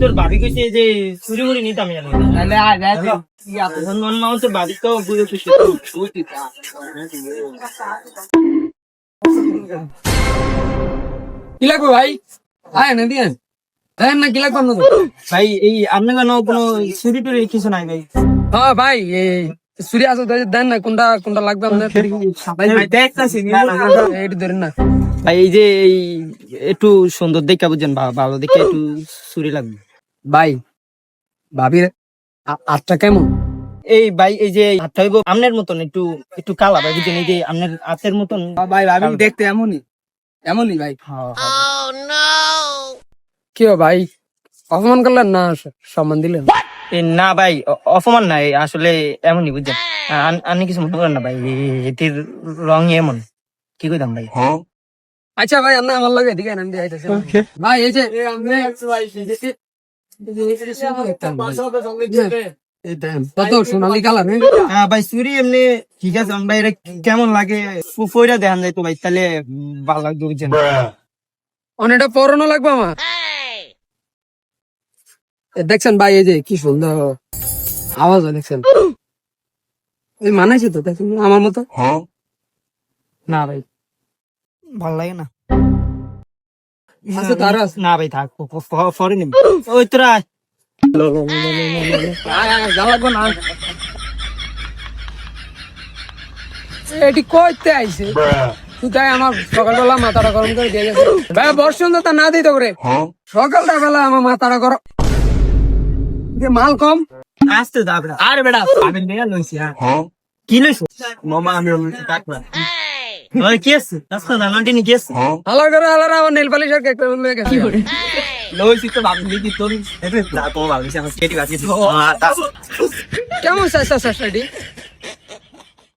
তোর ভাবি কইছে যে চুরি মুড়ি নিতাম তোর ভাবি তো বুঝে কি লাগবে ভাই? আয় না দিয়ে দেন না, কি লাগবে আপনার? ভাই এই আপনার কোনো চুরি টুরি কিছু নাই ভাই? হ্যাঁ ভাই, চুরি আছে দেন না, কোনটা কোনটা লাগবে আপনার? এইটা ধরেন না ভাই। এই যে এই একটু সুন্দর দেখা বুঝছেন, ভালো দেখে একটু চুরি লাগবে ভাই। ভাবির আটটা কেমন? এই ভাই এই যে হাতটা হইব আপনার মতন একটু একটু কালা ভাই, বুঝছেন? এই যে আপনার হাতের মতন ভাই ভাবি দেখতে এমনই এমনই ভাই। হ্যাঁ। কি ভাই, অপমান করলেন না সম্মান দিলেন? না ভাই, অপমান নাই, আসলে এমনই বুঝছেন। আপনি কিছু মনে করেন না ভাই, এটির রং এমন, কি কইতাম ভাই। আচ্ছা ভাই, আপনি আমার লাগে এদিকে আনেন, ভাই এই যে কত সোনালি কালার। হ্যাঁ ভাই, চুরি এমনি ঠিক আছে ভাই, এটা কেমন লাগে পয়রা দেখান যায় তো ভাই, তাহলে ভালো লাগবে বুঝছেন। অনেকটা পরানো লাগবে আমার। দেখছেন ভাই, এই যে কি সুন্দর আওয়াজ হয়, দেখছেন? এই মানাইছে তো, দেখছেন আমার মতো? না ভাই, ভালো লাগে না। আচ্ছা তার আছে। না ভাই, থাক, পরে নিবি। ওই তোরা লাগবে না। এটি কইতে আইছে তুই, তাই আমার সকালবেলা মাথাটা গরম করে দিয়ে গেছে ভাই। বর্ষণ তা না দিতে করে সকালটা বেলা আমার মাথাটা গরম, যে মাল কম আসতে দাও বেটা। আরে বেটা আমি নিয়ে লইছি। হ্যাঁ কি লইছ মামা? আমি কাকড়া। ওই কি আছে রাস্তা দালান্টি নি কি আছে? হালা করে হালা আমার নেল পালিশ আর কেক লয়ে গেছে। লইছি তো ভাবি কি তোর এতে না তো ভাবি আমি কেটে বাকি। কেমন চাইছা